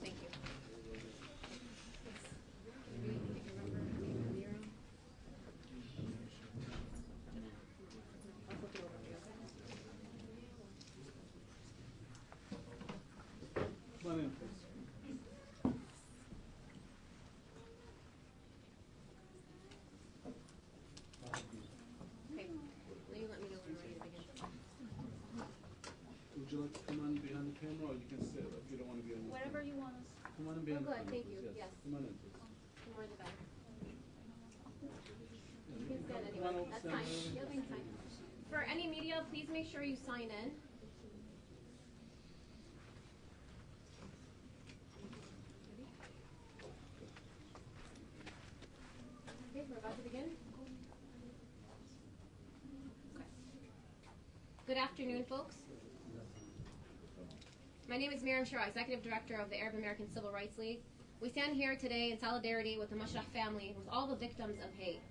thank you. Would you like to come on behind the camera, or you can sit if you don't want to be on the Whatever you want us. Come on in behind the good, camera. thank you. Yes. Come on in, please. More the better. Yeah, You can sit come anyway. on over, That's stand fine. over. You'll be fine. For any media, please make sure you sign in. Okay, we're about to begin. Okay. Good afternoon, folks. My name is Mishra, Executive Director of the Arab American Civil Rights League. We stand here today in solidarity with the Mashrah family and with all the victims of hate.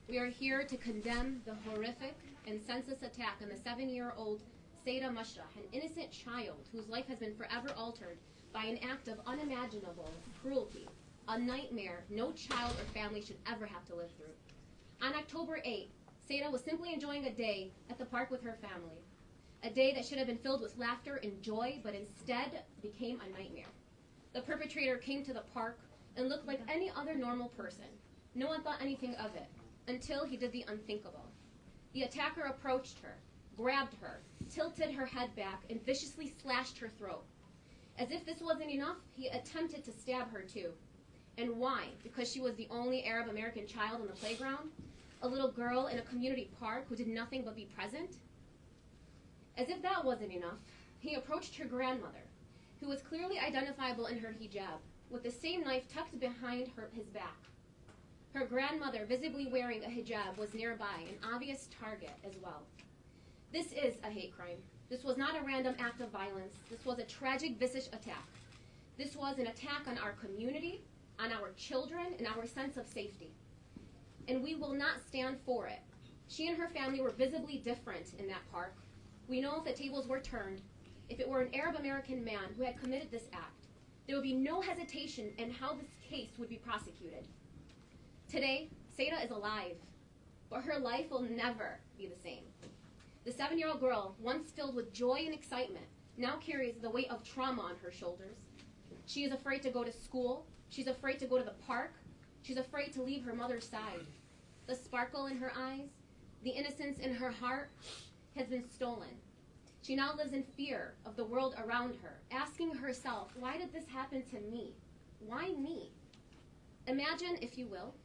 We are here to condemn the horrific and senseless attack on the 7-year-old Sada Mashrah, an innocent child whose life has been forever altered by an act of unimaginable cruelty, a nightmare no child or family should ever have to live through. On October 8th, Sada was simply enjoying a day at the park with her family. A day that should have been filled with laughter and joy, but instead became a nightmare. The perpetrator came to the park and looked like any other normal person. No one thought anything of it, until he did the unthinkable. The attacker approached her, grabbed her, tilted her head back, and viciously slashed her throat. As if this wasn't enough, he attempted to stab her too. And why? Because she was the only Arab American child on the playground? A little girl in a community park who did nothing but be present? As if that wasn't enough, he approached her grandmother, who was clearly identifiable in her hijab, with the same knife tucked behind his back. Her grandmother, visibly wearing a hijab, was nearby, an obvious target as well. This is a hate crime. This was not a random act of violence. This was a tragic, vicious attack. This was an attack on our community, on our children, and our sense of safety. And we will not stand for it. She and her family were visibly different in that park. We know if the tables were turned, if it were an Arab American man who had committed this act, there would be no hesitation in how this case would be prosecuted. Today, Sada is alive, but her life will never be the same. The 7-year-old girl, once filled with joy and excitement, now carries the weight of trauma on her shoulders. She is afraid to go to school. She's afraid to go to the park. She's afraid to leave her mother's side. The sparkle in her eyes, the innocence in her heart, has been stolen. She now lives in fear of the world around her, asking herself, why did this happen to me? Why me? Imagine, if you will,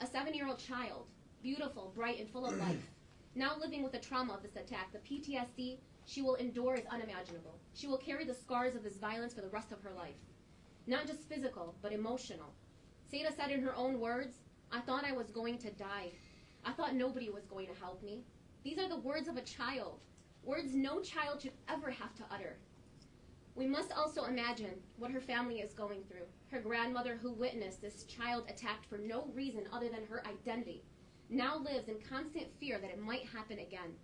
a 7-year-old child, beautiful, bright, and full of life, now living with the trauma of this attack. The PTSD she will endure is unimaginable. She will carry the scars of this violence for the rest of her life. Not just physical, but emotional. Sada said in her own words, I thought I was going to die. I thought nobody was going to help me. These are the words of a child, words no child should ever have to utter. We must also imagine what her family is going through. Her grandmother, who witnessed this child attacked for no reason other than her identity, now lives in constant fear that it might happen again.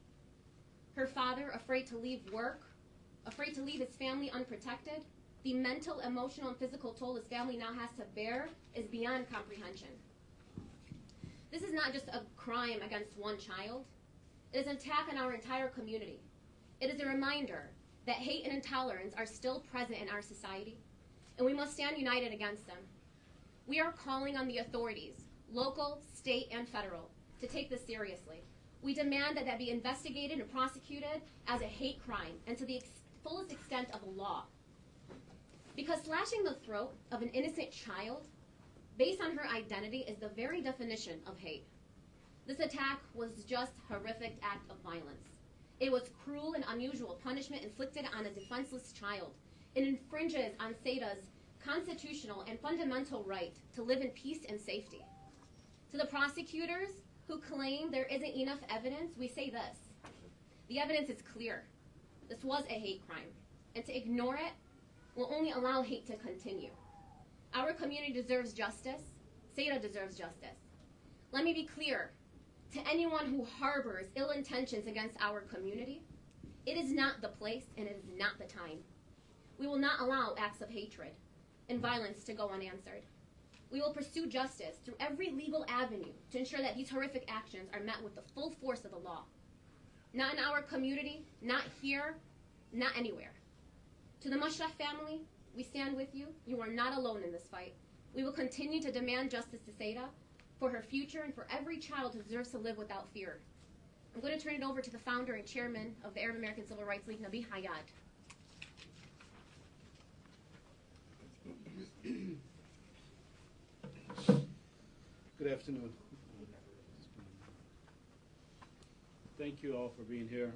Her father, afraid to leave work, afraid to leave his family unprotected, the mental, emotional, and physical toll his family now has to bear is beyond comprehension. This is not just a crime against one child. It is an attack on our entire community. It is a reminder that hate and intolerance are still present in our society, and we must stand united against them. We are calling on the authorities, local, state, and federal, to take this seriously. We demand that that be investigated and prosecuted as a hate crime and to the fullest extent of the law. Because slashing the throat of an innocent child based on her identity is the very definition of hate. This attack was just a horrific act of violence. It was cruel and unusual punishment inflicted on a defenseless child. It infringes on Sada's constitutional and fundamental right to live in peace and safety. To the prosecutors who claim there isn't enough evidence, we say this. The evidence is clear. This was a hate crime, and to ignore it will only allow hate to continue. Our community deserves justice. Sada deserves justice. Let me be clear. To anyone who harbors ill intentions against our community, it is not the place and it is not the time. We will not allow acts of hatred. and violence to go unanswered. We will pursue justice through every legal avenue to ensure that these horrific actions are met with the full force of the law. Not in our community, not here, not anywhere. To the Mashra family, we stand with you. You are not alone in this fight. We will continue to demand justice to Sada for her future and for every child who deserves to live without fear. I'm going to turn it over to the founder and chairman of the Arab American Civil Rights League, Nabi Hayat. Good afternoon. Thank you all for being here.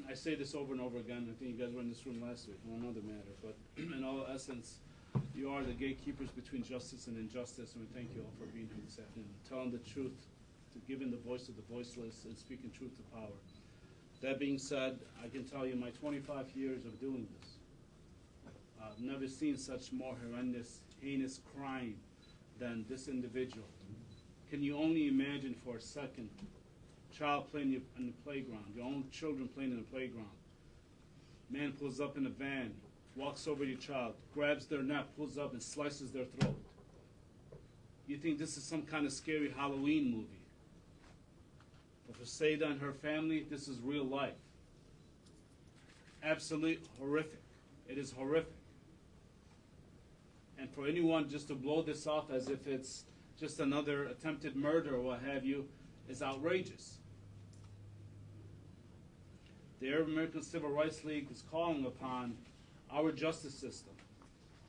I say this over and over again. I think you guys were in this room last week on another matter, but in all essence, you are the gatekeepers between justice and injustice, and we thank you all for being here this afternoon, telling the truth, to giving the voice to the voiceless, and speaking truth to power. That being said, I can tell you my 25 years of doing this, I've never seen such more horrendous, heinous crime than this individual. Can you only imagine for a second, child playing in the playground, your own children playing in the playground. Man pulls up in a van, walks over your child, grabs their neck, pulls up and slices their throat. You think this is some kind of scary Halloween movie. But for Sada and her family, this is real life. Absolutely horrific. It is horrific. And for anyone just to blow this off as if it's just another attempted murder or what have you is outrageous. The Arab American Civil Rights League is calling upon our justice system,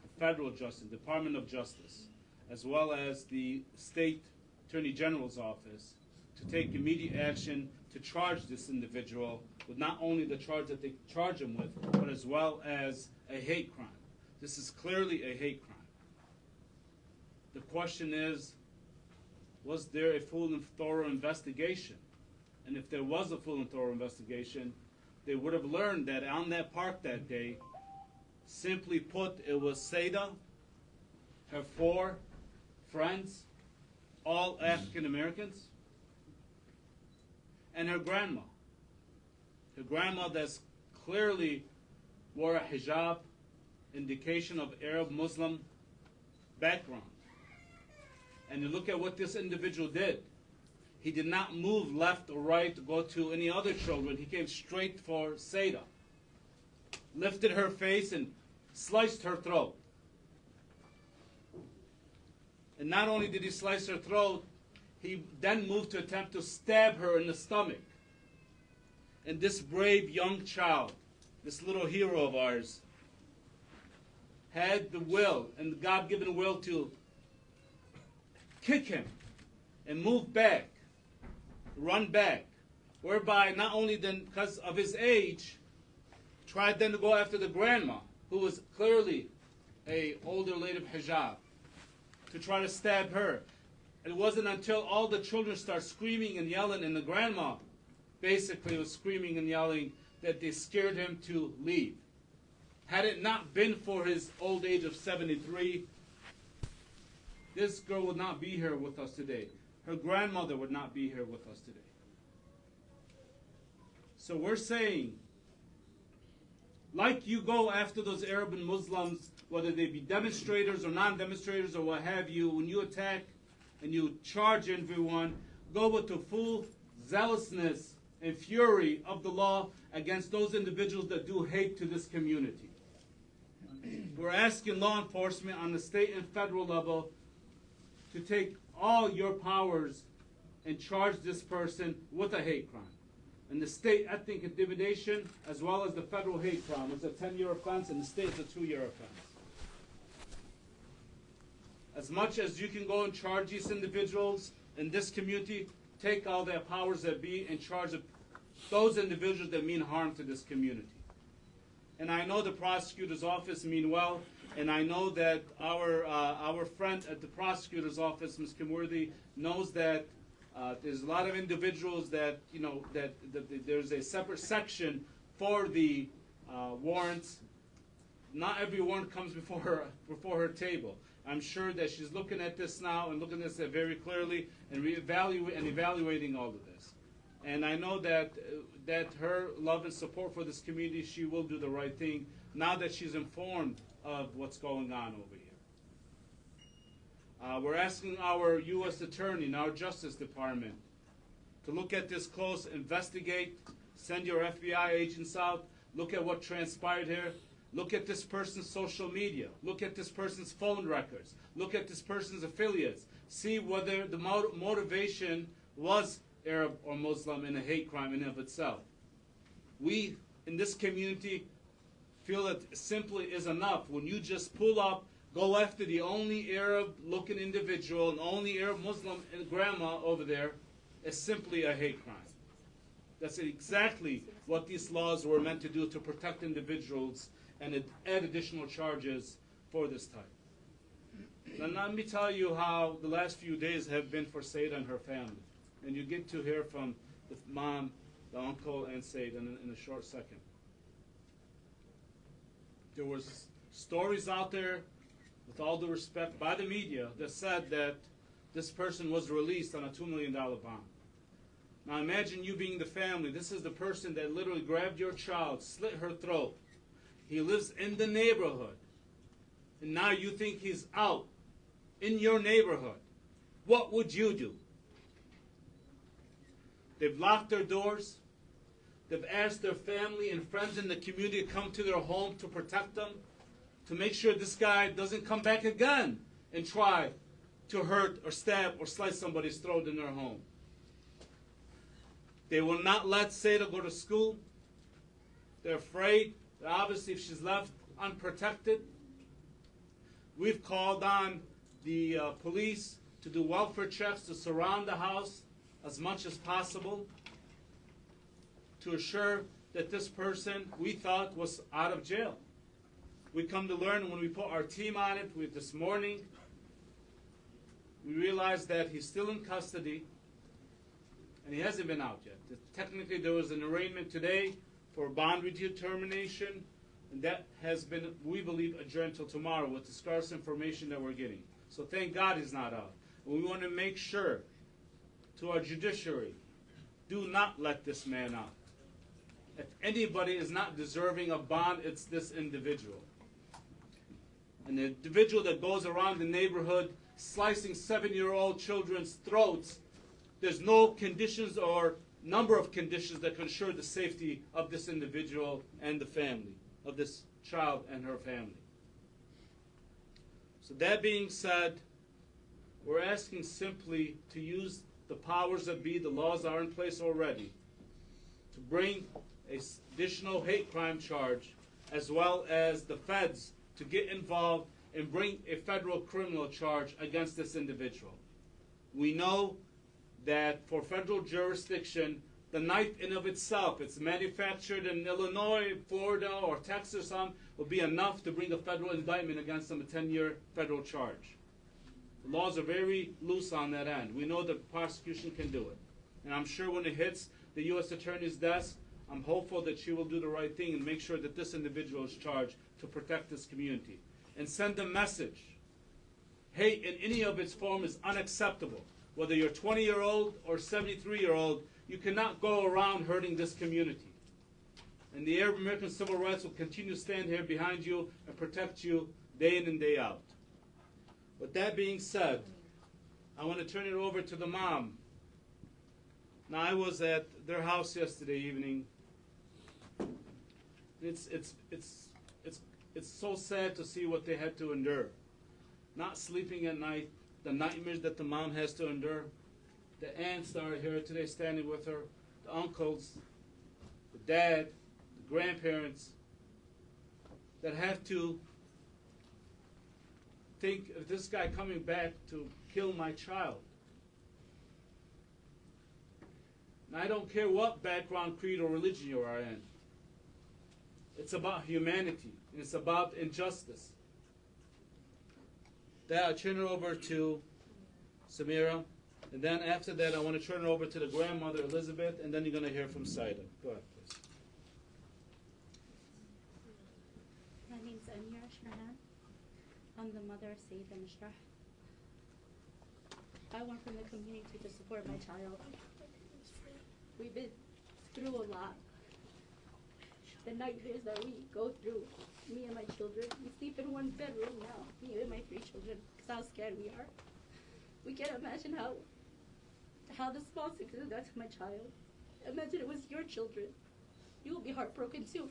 the federal justice, Department of Justice, as well as the state Attorney General's office to take immediate action to charge this individual with not only the charge that they charge him with, but as well as a hate crime. This is clearly a hate crime. The question is, was there a full and thorough investigation? And if there was a full and thorough investigation, they would have learned that on that park that day, simply put, it was Sada, her 4 friends, all African Americans, and her grandma. Her grandma that's clearly wore a hijab, indication of Arab Muslim background. And you look at what this individual did. He did not move left or right to go to any other children. He came straight for Sada. Lifted her face and sliced her throat. And not only did he slice her throat, he then moved to attempt to stab her in the stomach. And this brave young child, this little hero of ours, had the will and the God-given will to kick him and move back, run back, whereby not only then, because of his age, tried then to go after the grandma, who was clearly a older lady of hijab, to try to stab her. It wasn't until all the children start screaming and yelling, and the grandma basically was screaming and yelling, that they scared him to leave. Had it not been for his old age of 73, this girl would not be here with us today. Her grandmother would not be here with us today. So we're saying, like you go after those Arab and Muslims, whether they be demonstrators or non-demonstrators or what have you, when you attack and you charge everyone, go with the full zealousness and fury of the law against those individuals that do hate to this community. We're asking law enforcement on the state and federal level to take all your powers and charge this person with a hate crime. And the state ethnic intimidation, as well as the federal hate crime, is a 10-year offense, and the state is a 2-year offense. As much as you can go and charge these individuals in this community, take all their powers that be and charge those individuals that mean harm to this community. And I know the prosecutor's office mean well, and I know that our friend at the prosecutor's office, Ms. Kimworthy, knows that there's a lot of individuals that, you know, that there's a separate section for the warrants. Not every warrant comes before her table. I'm sure that she's looking at this now and looking at this very clearly and evaluating all of this. And I know that her love and support for this community, she will do the right thing now that she's informed of what's going on over here. We're asking our U.S. Attorney and our Justice Department to look at this close, investigate, send your FBI agents out, look at what transpired here, look at this person's social media, look at this person's phone records, look at this person's affiliates, see whether the motivation was Arab or Muslim in a hate crime in and of itself. We, in this community, feel that simply is enough when you just pull up, go after the only Arab-looking individual and only Arab Muslim grandma over there is simply a hate crime. That's exactly what these laws were meant to do, to protect individuals and add additional charges for this type. Now let me tell you how the last few days have been for Sada and her family. And you get to hear from the mom, the uncle, and Sada in a short second. There was stories out there, with all due respect, by the media that said that this person was released on a $2 million bond. Now imagine you being the family. This is the person that literally grabbed your child, slit her throat. He lives in the neighborhood. And now you think he's out in your neighborhood. What would you do? They've locked their doors. They've asked their family and friends in the community to come to their home to protect them, to make sure this guy doesn't come back again and try to hurt or stab or slice somebody's throat in their home. They will not let Sada go to school. They're afraid that obviously if she's left unprotected. We've called on the police to do welfare checks to surround the house as much as possible to assure that this person we thought was out of jail. We come to learn when we put our team on it this morning, we realized that he's still in custody and he hasn't been out yet. Technically there was an arraignment today for bond redetermination, and that has been, we believe, adjourned till tomorrow with the scarce information that we're getting. So thank God he's not out. And we want to make sure to our judiciary, do not let this man out. If anybody is not deserving of bond, it's this individual. And the individual that goes around the neighborhood slicing 7-year-old children's throats, there's no conditions or number of conditions that can ensure the safety of this individual and the family, of this child and her family. So that being said, we're asking simply to use the powers that be, the laws are in place already, to bring an additional hate crime charge, as well as the feds to get involved and bring a federal criminal charge against this individual. We know that for federal jurisdiction, the knife in of itself, it's manufactured in Illinois, Florida, or Texas, will be enough to bring a federal indictment against them, a 10-year federal charge. The laws are very loose on that end. We know the prosecution can do it. And I'm sure when it hits the U.S. Attorney's desk, I'm hopeful that she will do the right thing and make sure that this individual is charged to protect this community. And send a message. Hate in any of its form is unacceptable. Whether you're 20-year-old or 73-year-old, you cannot go around hurting this community. And the Arab American Civil Rights will continue to stand here behind you and protect you day in and day out. With that being said, I want to turn it over to the mom. Now, I was at their house yesterday evening. It's so sad to see what they had to endure. Not sleeping at night, the nightmares that the mom has to endure. The aunts that are here today standing with her, the uncles, the dad, the grandparents, that have to think of this guy coming back to kill my child. And I don't care what background, creed, or religion you are in. It's about humanity, and it's about injustice. Then I'll turn it over to Samira, and then after that I want to turn it over to the grandmother, Elizabeth, and then you're going to hear from Sada. Go ahead, please. My name's Mashrahan. I'm the mother of Sayyida Mashrahan. I want from the community to support my child. We've been through a lot. The nightmares that we go through, me and my children, we sleep in one bedroom now, me and my 3 children, because how scared we are. We can't imagine how the small sickness got to my child. Imagine it was your children. You will be heartbroken too.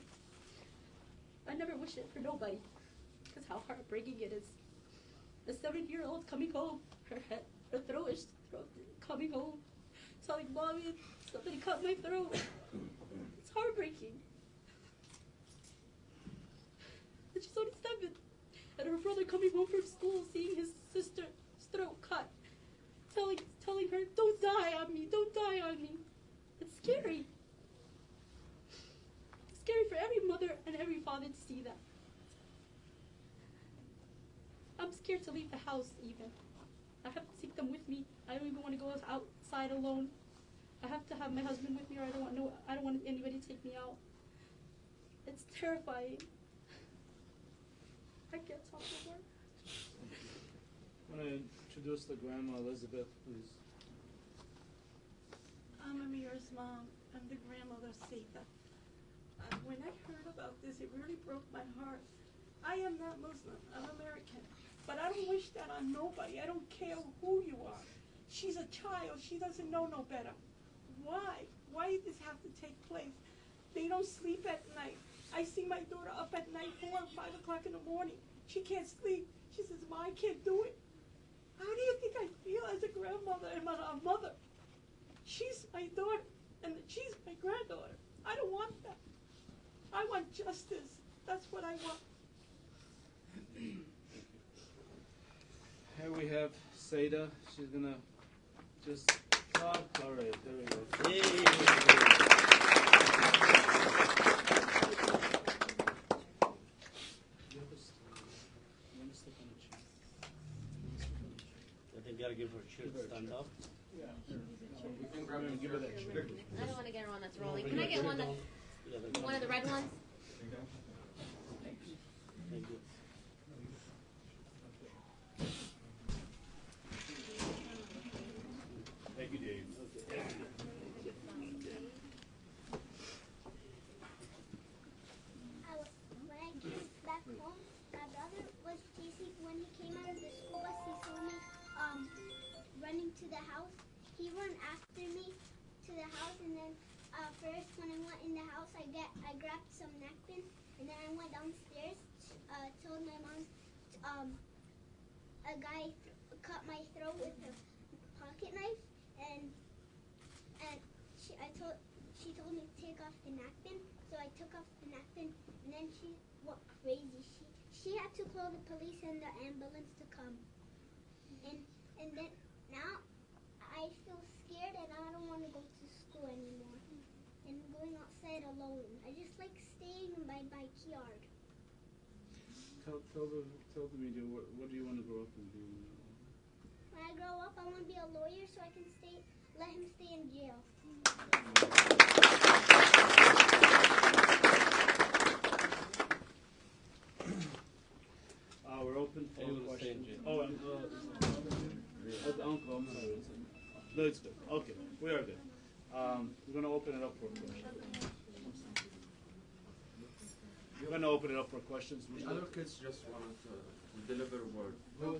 I never wish it for nobody, because how heartbreaking it is. A 7-year-old coming home, her throat is coming home, telling Mommy, somebody cut my throat. It's heartbreaking. And she's only 7. And her brother coming home from school, seeing his sister's throat cut, telling her, don't die on me, don't die on me. It's scary. It's scary for every mother and every father to see that. I'm scared to leave the house even. I have to take them with me. I don't even want to go outside alone. I have to have my husband with me, or I don't want anybody to take me out. It's terrifying. I can't talk no more. I'm going to introduce the grandma, Elizabeth, please. I'm Amir's mom. I'm the grandmother, Sada. When I heard about this, it really broke my heart. I am not Muslim. I'm American. But I don't wish that on nobody. I don't care who you are. She's a child. She doesn't know no better. Why? Why did this have to take place? They don't sleep at night. I see my daughter up at night, 4 or 5 o'clock in the morning. She can't sleep. She says, Ma, I can't do it. How do you think I feel as a grandmother and a mother? She's my daughter, and she's my granddaughter. I don't want that. I want justice. That's what I want. Here we have Sada. She's going to just talk. All right, there we go. Yay. I think you gotta give her a chair to stand up. Yeah. Give her that chair. I don't want to get her one that's rolling. Can I get one one of the red ones? Thank you. Thank you, Dave. When I came back home, my brother was chasing. When he came out of the school bus, he saw me running to the house. He ran after me to the house, and then first when I went in the house, I grabbed some napkin, and then I went downstairs. Told my mom a guy cut my throat with a pocket knife, and she told me to take off the napkin, so I took off the napkin, and then she went crazy. She had to call the police and the ambulance to come, and then now I feel scared and I don't want to go to school anymore, and going outside alone. I just like staying in my backyard. Tell the media, what do you want to grow up and do? When I grow up, I want to be a lawyer so I can let him stay in jail. We're open for questions. Oh, the uncle, I'm sorry. No, it's good. Okay, we are good. We're going to open it up for questions. We're going to open it up for questions. The other kids just wanted to deliver a word. Oh,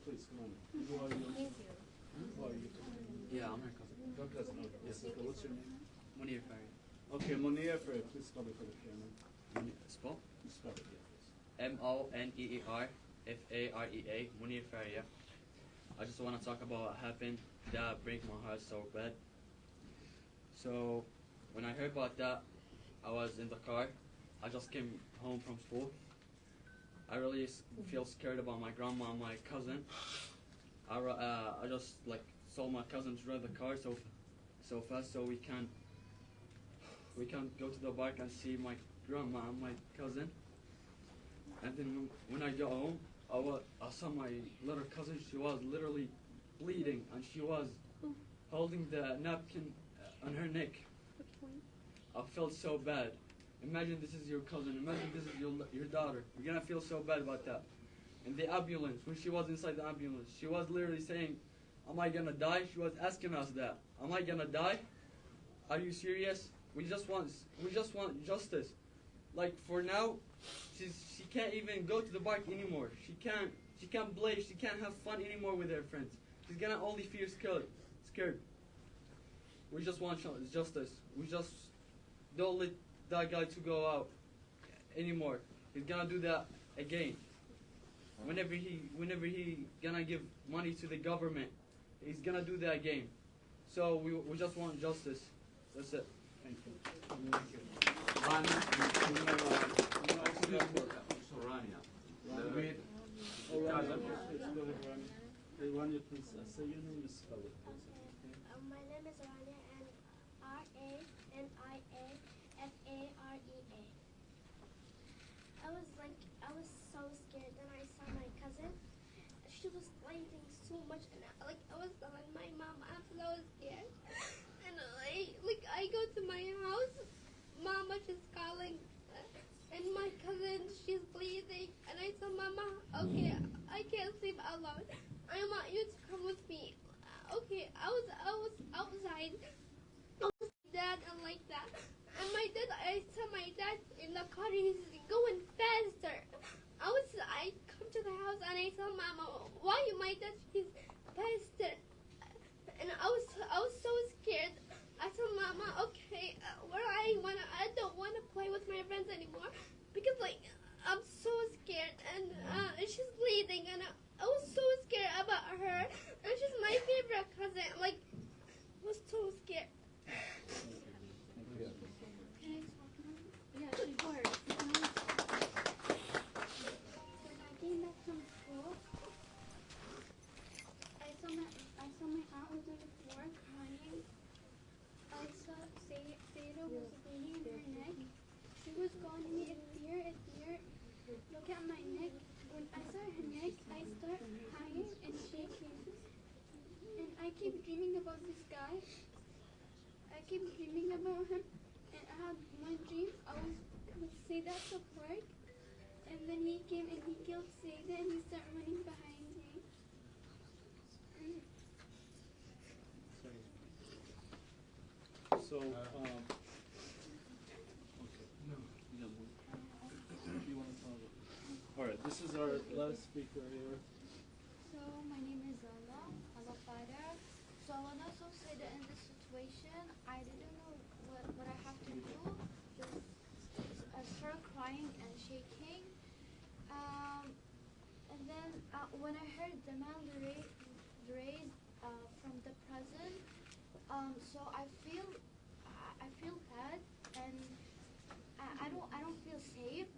please, come on. Who are you? Thank you. Who are you? Yeah, I'm her cousin. Your cousin. Okay. Yes, okay. What's your name? Munir Ferry. Okay, Munir Ferry. Please spell it for the camera. Spell? Spell it, yeah, please. Moneerfarea. Munir Ferry, yeah. I just want to talk about what happened. That breaks my heart so bad. So, when I heard about that, I was in the car. I just came home from school. I really feel scared about my grandma and my cousin. I just saw my cousin drive the car so fast so we can go to the park and see my grandma and my cousin. And then when I got home, I saw my little cousin. She was literally bleeding and she was holding the napkin on her neck. I felt so bad. Imagine this is your cousin. Imagine this is your daughter. You're gonna feel so bad about that. And the ambulance, when she was inside the ambulance, she was literally saying, "Am I gonna die?" She was asking us that. "Am I gonna die? Are you serious? We just want justice." Like for now, she can't even go to the park anymore. She can't play. She can't have fun anymore with her friends. She's gonna only feel scared. We just want justice. We just don't let that guy to go out anymore. He's gonna do that again. Whenever he gonna give money to the government, he's gonna do that again. So we just want justice. That's it. Thank you. Rania, please say your name and spell it, please. My name is Rania, and R-A-N-I-A-F-A-R-E-A. I was so scared. Then I saw my cousin. She was fighting so much, and I was telling my mom, I'm so scared. And I go to my house. Mama just calling, and my cousin, she's bleeding. And I told Mama, okay, I can't sleep alone. I want you to come with me. Okay, I was outside. I was dad and like that. And I saw my dad in the car. He's going faster. I come to the house and I tell Mama, why my dad is faster? And I was so scared. I told Mama, okay, I don't wanna play with my friends anymore because I'm so scared, and she's bleeding, and I was so scared about her, and she's my favorite cousin. I was so scared. Can I talk now? Yeah, of course. When I came back from school, I saw my aunt was on the floor crying. I saw Sada was bleeding in her neck. She was calling me, it's here. Look at my neck. When I saw her neck, I start crying and shaking. And I keep dreaming about this guy. I keep dreaming about him. And I had one dream. I was with Sada at work. And then he came and he killed Sada, and he started running behind me. So, okay. You want to tell me? All right, this is our last speaker here. So, my name is Allah Father. So, when I saw Sada in this situation, I didn't know what I have to do. Just I started crying and shaking. And then when I heard the demand raised from the prison, so I feel bad, and I don't feel safe.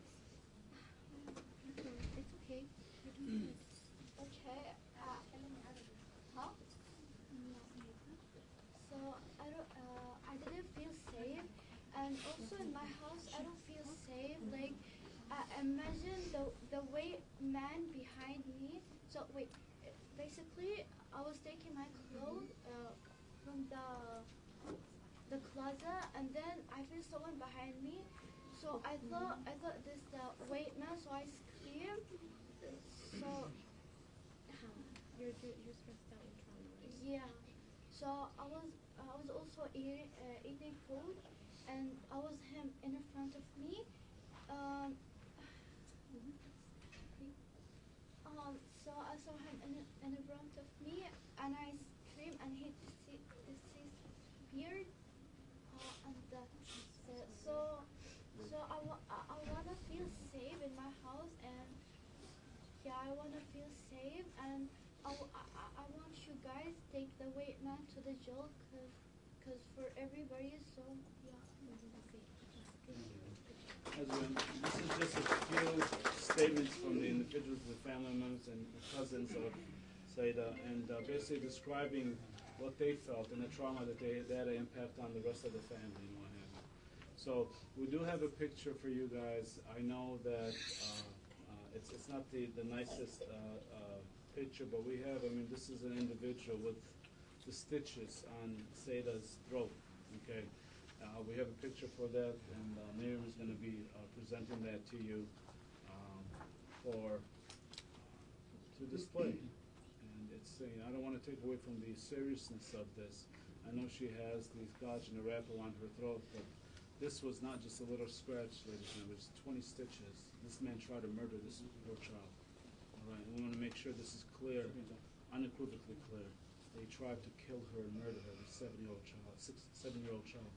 It's okay. Okay. Huh? So I didn't feel safe, and also in my house I don't feel safe. Imagine the weight man behind me. So wait, basically I was taking my clothes from the closet, and then I feel someone behind me. So I thought this weight man. So I screamed. So You're stressed out and trauma, right? yeah. So I was also eating food, and I was him in front of me. So I saw him in front of me, and I screamed, and he disappeared. So I wanna feel safe in my house, and yeah, I wanna feel safe, and I want you guys take the weight man to the jail, cause for everybody, so yeah. This is just a few statements from the individuals, the family members and cousins of Sada, and basically describing what they felt and the trauma that they had an impact on the rest of the family and what have you. So we do have a picture for you guys. I know that it's not the nicest picture, but we have, this is an individual with the stitches on Sada's throat, okay? We have a picture for that, and Miriam is going to be presenting that to you to display. And it's, I don't want to take away from the seriousness of this. I know she has the gauze and the wrap around her throat, but this was not just a little scratch, ladies and gentlemen. It was 20 stitches. This man tried to murder this poor child. All right, we want to make sure this is clear, unequivocally clear. They tried to kill her and murder her with a 7-year-old child.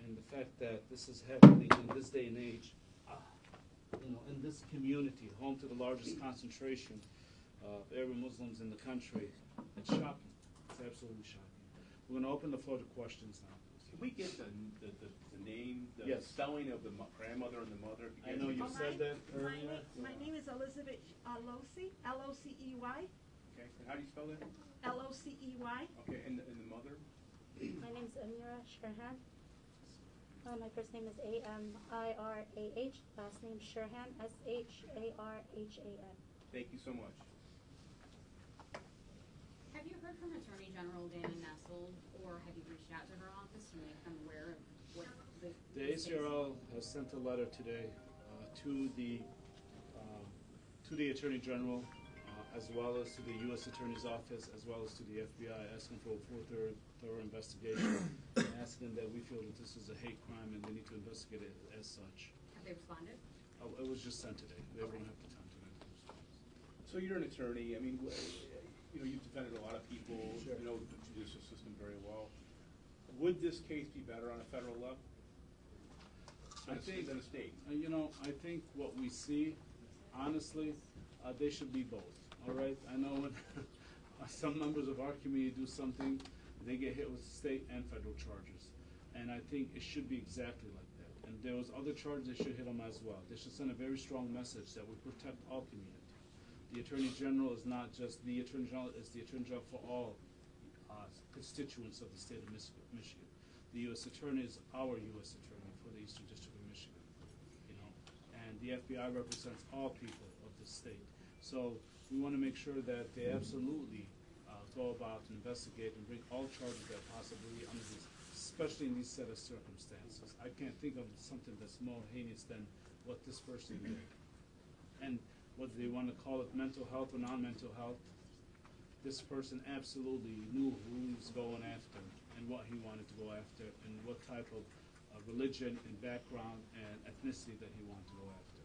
And the fact that this is happening in this day and age, in this community, home to the largest concentration of Arab Muslims in the country, it's shocking. It's absolutely shocking. We're going to open the floor to questions now. Can we get the name, the Yes. spelling of the grandmother and the mother? I know you said that earlier. My name is Elizabeth Locey, L-O-C-E-Y. Okay, and how do you spell that? L-O-C-E-Y. Okay, and the mother? My name's Amira Sherhan. My first name is A-M-I-R-A-H. Last name Sherhan, S-H-A-R-H-A-N. Thank you so much. Have you heard from Attorney General Dana Nessel, or have you reached out to her office to make them aware of what the ACRL has sent a letter today to the Attorney General, as well as to the U.S. Attorney's Office, as well as to the FBI, asking for a full, thorough investigation, and asking that we feel that this is a hate crime and we need to investigate it as such. Have they responded? It was just sent today. They won't have the time to make the response. So you're an attorney. I mean, you've defended a lot of people. Sure. You know the judicial system very well. Would this case be better on a federal level? I think than a state. I think what we see, honestly, they should be both. All right. I know when some members of our community do something, they get hit with state and federal charges, and I think it should be exactly like that. And there was other charges they should hit them as well. They should send a very strong message that we protect all community. The Attorney General is not just the Attorney General; it's the Attorney General for all constituents of the state of Michigan. The U.S. Attorney is our U.S. Attorney for the Eastern District of Michigan. And the FBI represents all people of the state. So we want to make sure that they absolutely go about and investigate and bring all charges that possibly under these, especially in these set of circumstances. I can't think of something that's more heinous than what this person did. And whether they want to call it mental health or non-mental health, this person absolutely knew who he was going after and what he wanted to go after and what type of religion and background and ethnicity that he wanted to go after.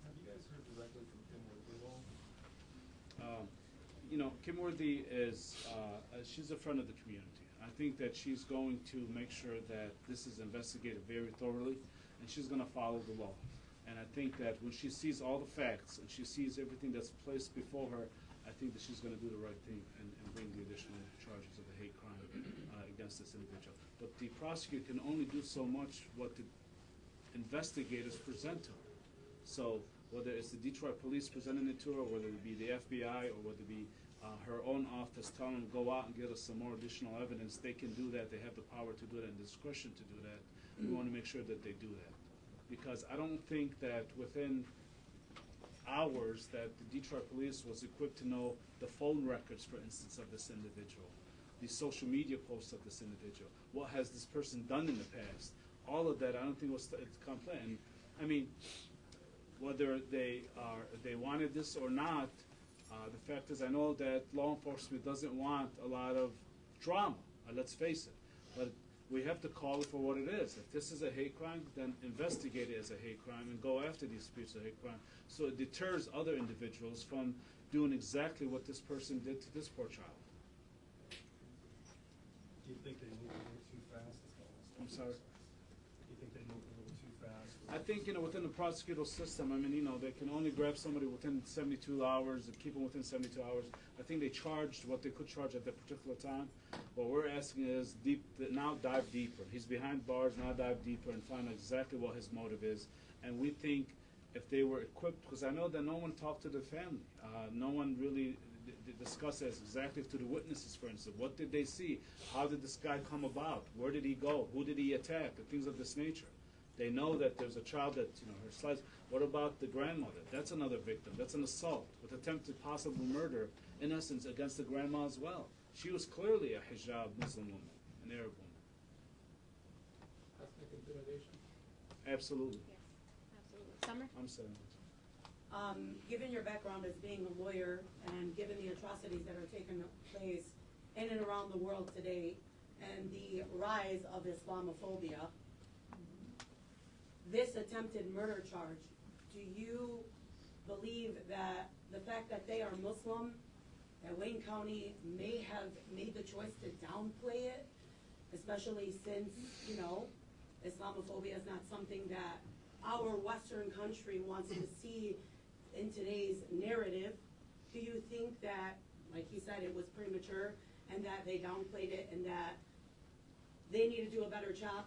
Have you guys heard directly from Kim Worthy at all? Kim Worthy is, she's a friend of the community. I think that she's going to make sure that this is investigated very thoroughly, and she's going to follow the law. And I think that when she sees all the facts and she sees everything that's placed before her, I think that she's going to do the right thing and bring the additional charges of the hate crime against this individual. But the prosecutor can only do so much what the investigators present to her. So whether it's the Detroit police presenting it to her, whether it be the FBI, or whether it be her own office telling them go out and get us some more additional evidence, they can do that. They have the power to do that and discretion to do that. We want to make sure that they do that. Because I don't think that within hours that the Detroit police was equipped to know the phone records, for instance, of this individual, the social media posts of this individual, what has this person done in the past. All of that I don't think was complete. And I mean, whether they wanted this or not, the fact is I know that law enforcement doesn't want a lot of drama, let's face it. But we have to call it for what it is. If this is a hate crime, then investigate it as a hate crime and go after these people of hate crime so it deters other individuals from doing exactly what this person did to this poor child. Do you think they move a little too fast? I'm sorry? Do you think they move a little too fast? I think, within the prosecutorial system, I mean, they can only grab somebody within 72 hours and keep them within 72 hours. I think they charged what they could charge at that particular time. What we're asking is now dive deeper. He's behind bars, now dive deeper and find out exactly what his motive is. And we think if they were equipped, because I know that no one talked to the family. No one really discussed as exactly to the witnesses, for instance. What did they see? How did this guy come about? Where did he go? Who did he attack? And things of this nature. They know that there's a child that, her slice. What about the grandmother? That's another victim. That's an assault with attempted possible murder, in essence, against the grandma as well. She was clearly a hijab Muslim woman, an Arab woman. Ethnic intimidation? Absolutely. Yes, absolutely. Summer? I'm saying. Given your background as being a lawyer and given the atrocities that are taking place in and around the world today and the rise of Islamophobia, this attempted murder charge, do you believe that the fact that they are Muslim, that Wayne County may have made the choice to downplay it, especially since, you know, Islamophobia is not something that our Western country wants to see in today's narrative. Do you think that, like he said, it was premature and that they downplayed it and that they need to do a better job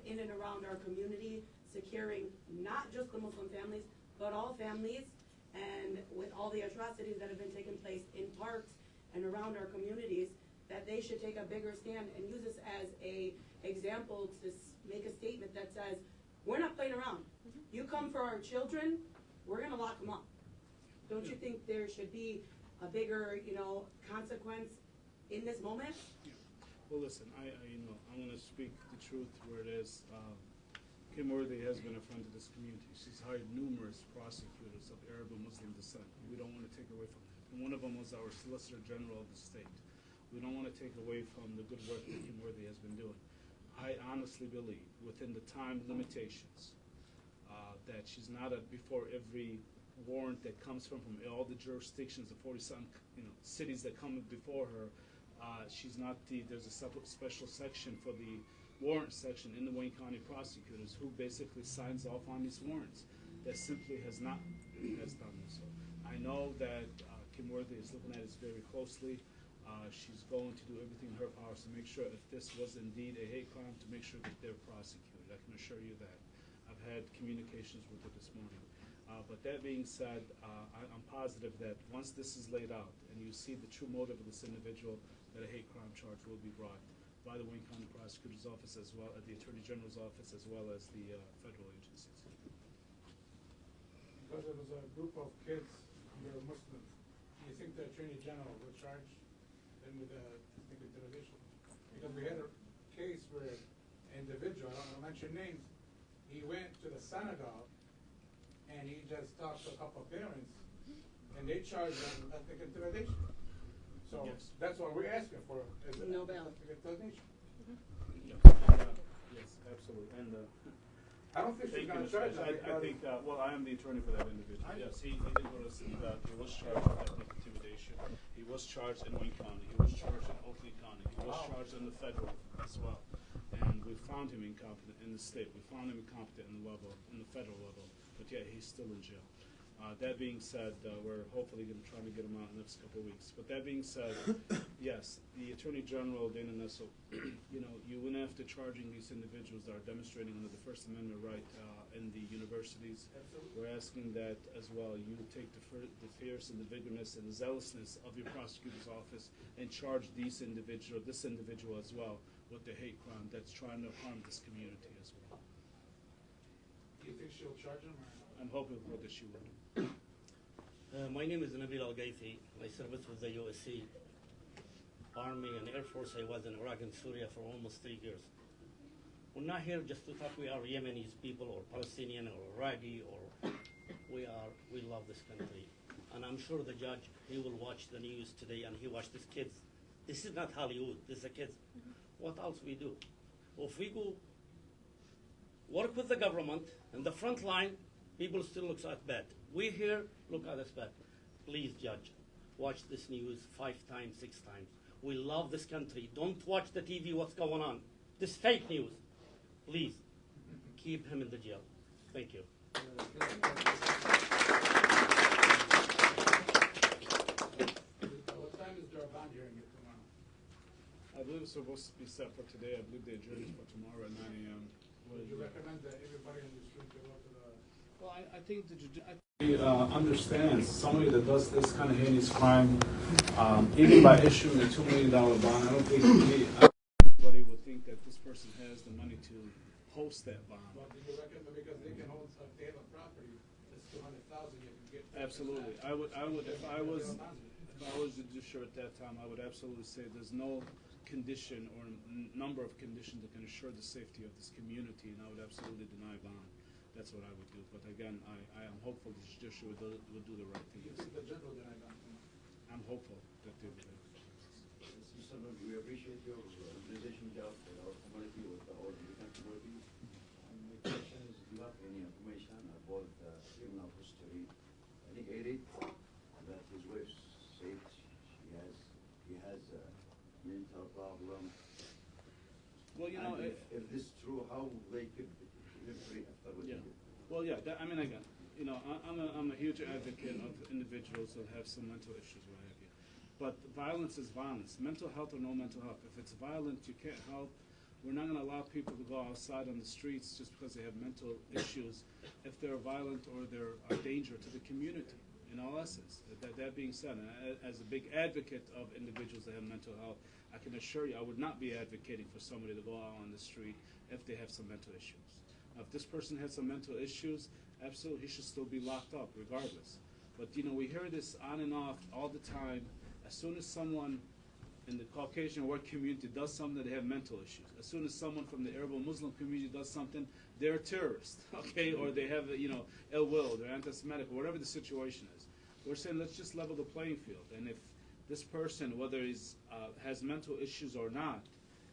in and around our community, securing not just the Muslim families, but all families, and with all the atrocities that have been taking place in parks and around our communities, that they should take a bigger stand and use this as a example to make a statement that says, we're not playing around. You come for our children, we're gonna lock them up. Don't you think there should be a bigger, you know, consequence in this moment? Well, listen, I'm going to speak the truth where it is. Kim Worthy has been a friend of this community. She's hired numerous prosecutors of Arab and Muslim descent. We don't want to take away from that. And one of them was our Solicitor General of the state. We don't want to take away from the good work that Kim Worthy has been doing. I honestly believe, within the time limitations, that she's not before every warrant that comes from all the jurisdictions, the 40-some cities that come before her. She's not there's a special section for the warrant section in the Wayne County prosecutors who basically signs off on these warrants. That simply has done this. So I know that Kim Worthy is looking at this very closely. She's going to do everything in her powers to make sure if this was indeed a hate crime, to make sure that they're prosecuted. I can assure you that. I've had communications with her this morning. But that being said, I'm positive that once this is laid out and you see the true motive of this individual, that a hate crime charge will be brought by the Wayne County Prosecutor's Office as well as the Attorney General's Office as well as the federal agencies. Because it was a group of kids who were Muslim, do you think the Attorney General will charge them with intimidation? Because we had a case where an individual, I don't want to mention names, he went to the synagogue and he just talked to a couple of parents and they charged them ethnic intimidation. So yes, that's what we're asking for. Is no bail. Intimidation. Yes, absolutely. And I don't think she's going to charge them. I think, well, I am the attorney for that individual. Yes, he did go to synagogue. He was charged with ethnic intimidation. He was charged in Wayne County. He was charged in Oakley County. He was charged in the federal as well. And we found him incompetent in the state. We found him incompetent in the federal level. But yeah, he's still in jail. That being said, we're hopefully going to try to get him out in the next couple of weeks. But that being said, yes, the Attorney General, Dana Nessel, you went after charging these individuals that are demonstrating under the First Amendment right in the universities. Absolutely. We're asking that as well. You take the fierce and the vigorousness and the zealousness of your prosecutor's office and charge this individual as well with the hate crime that's trying to harm this community as well. Do you think she'll charge him? I'm hoping that she will. My name is Nabil Al-Gaithi. I served with the USC Army and Air Force. I was in Iraq and Syria for almost 3 years. We're not here just to talk we are Yemenis people or Palestinian or Iraqi or we love this country. And I'm sure the judge, he will watch the news today and he watched these kids. This is not Hollywood, this is the kids. What else we do? If we go work with the government in the front line, people still look at bad. We here look at us bad. Please, judge, watch this news 5 times, 6 times. We love this country. Don't watch the TV, what's going on. This fake news. Please, keep him in the jail. Thank you. What time is their bond hearing tomorrow? I believe it's supposed to be set for today. I believe the adjourned for tomorrow at 9 a.m. Would you recommend that everybody in this room go to the... Well, I think he understands somebody that does this kind of heinous crime, even by issuing a $2 million bond, I don't think anybody would think that this person has the money to host that bond. Well, do you recommend, because they can hold, if they have a property, it's $200,000, you can get... Absolutely. I would, if I was the judiciary at that time, I would absolutely say there's no condition or number of conditions that can assure the safety of this community, and I would absolutely deny bond. That's what I would do. But again, I am hopeful the judiciary will do the right thing. You think the judge will deny bond? I'm hopeful that they will. Mr. Sabah, we appreciate your organization job for our community with all the different communities. My question is, do you have any information about the criminal history think 80, that his wife said he has a mental problem. Well, you know, and if this is true, how they could live free after what yeah. they did? Well, yeah. I mean, again, you know, I'm a huge advocate of individuals who have some mental issues, what have you. But violence is violence. Mental health or no mental health. If it's violent, you can't help. We're not going to allow people to go outside on the streets just because they have mental issues if they're violent or they're a danger to the community, in all essence. That being said, and as a big advocate of individuals that have mental health, I can assure you I would not be advocating for somebody to go out on the street if they have some mental issues. Now, if this person has some mental issues, absolutely he should still be locked up regardless. But, you know, we hear this on and off all the time. As soon as someone in the Caucasian white community does something, they have mental issues. As soon as someone from the Arab or Muslim community does something, they're a terrorist, okay? Or they have, you know, ill will, they're anti-Semitic, or whatever the situation is. We're saying let's just level the playing field. And if this person, whether he's has mental issues or not,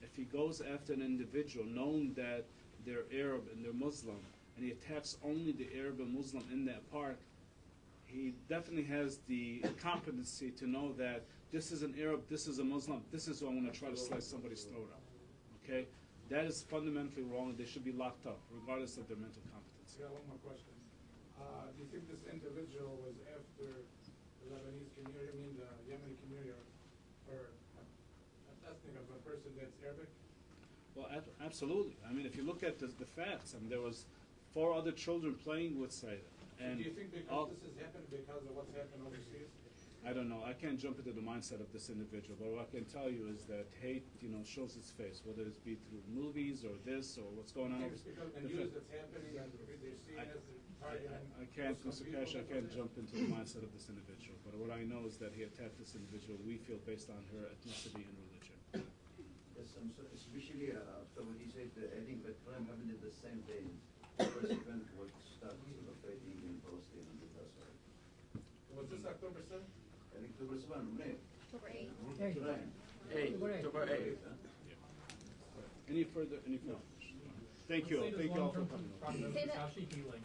if he goes after an individual knowing that they're Arab and they're Muslim, and he attacks only the Arab and Muslim in that park, he definitely has the competency to know that this is an Arab, this is a Muslim, this is who I'm going to try to slice somebody's throat out. Okay? That is fundamentally wrong, and they should be locked up, regardless of their mental competency. I got one more question. Do you think this individual was after the Lebanese community, I mean the Yemeni community, or ethnic of a person that's Arabic? Well, absolutely. I mean, if you look at the facts, I mean, there was 4 other children playing with Sada. And do you think because this has happened because of what's happened overseas? I don't know. I can't jump into the mindset of this individual, but what I can tell you is that hate, you know, shows its face, whether it's be through movies or this or what's going on. Because the news that's happening and they're seeing as I can't, Mr. Cash, I can't jump into the mindset of this individual, but what I know is that he attacked this individual, we feel, based on her ethnicity and religion. Yes, especially after what he said, I think the crime happened in the same day. The first event was started the fighting in Palestine and Gaza. Was this October 7th? I think October 7th, May. October 8th. October 8th. Any further? Thank you all. Thank you all for coming. How's she healing?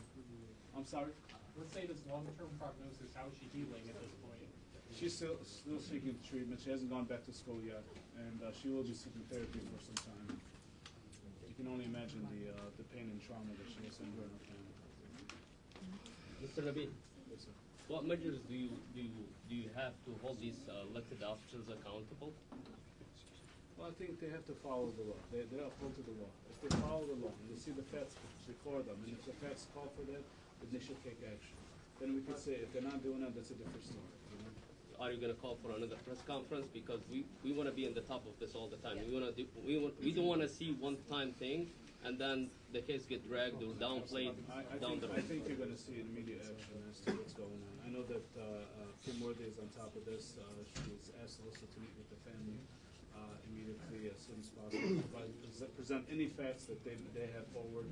I'm sorry? Let's say this long-term prognosis, how is she healing at this point? She's still seeking treatment. She hasn't gone back to school yet, and she will be seeking therapy for some time. You can only imagine the pain and trauma that she has in her and her family. Mr. Nabil, Yes, sir. what measures do you have to hold these elected officials accountable? Well, I think they have to follow the law. They uphold to the law. If they follow the law and they see the facts before them, and if the facts call for that, then they should take action. Then we could say if they're not doing that, that's a different story. You know? Are you going to call for another press conference? Because we want to be on the top of this all the time. We don't want to see one-time thing and then the case get dragged or downplayed down the road. I think you're going to see immediate action as to what's going on. I know that Kim Worthy is on top of this. She was asked also to meet with the family immediately as soon as possible. Present any facts that they have forward,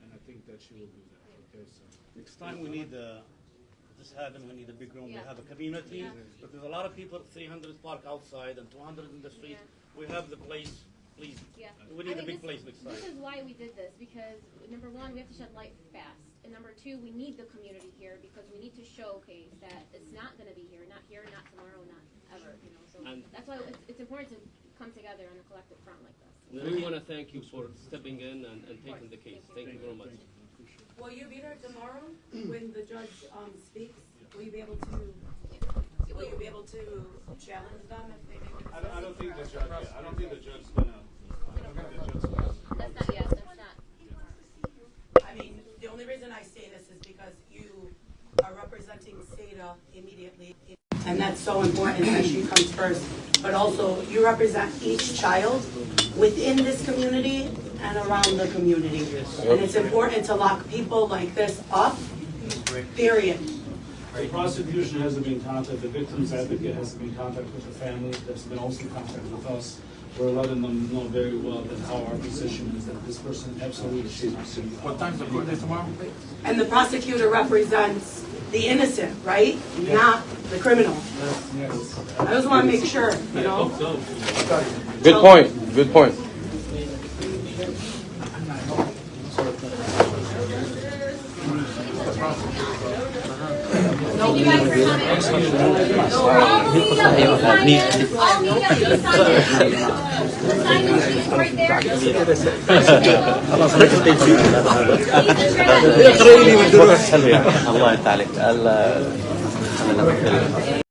and I think that she will do that. Okay, so next time we need this happen, we need a big room. Yeah. We have a community, Yeah. but there's a lot of people, 300 park outside and 200 in the street. Yeah. We have the place, please. Yeah. We need a big place next time. This is why we did this, because number one, we have to shed light fast. And number two, we need the community here because we need to showcase that it's not going to be here, not tomorrow, not ever. You know, so that's why it's important to come together on a collective front like this. We want to thank you for stepping in and taking the case. Thank you very much. Will you be there tomorrow when the judge speaks? Will you be able to? Will you be able to challenge them if they make a I don't think the judge. I don't think the judge's gonna. That's not yet. That's not. I mean, the only reason I say this is because you are representing Sada immediately, and that's so important that she comes first. But also, you represent each child within this community and around the community. And it's important to lock people like this up, period. The prosecution hasn't been contacted, the victim's advocate hasn't been contacted with the family, that's been also in contact with us. We're letting them know very well that how our position is that this person absolutely should not be. What time's the court date tomorrow? And the prosecutor represents the innocent, right? Yeah. Not the criminal. Yes. I just want to make sure, you know? Good point. Good point. Thank you guys for coming. All media, please sign in. All media, please sign in. The sign-in sheet right there. الله يفتح عليك.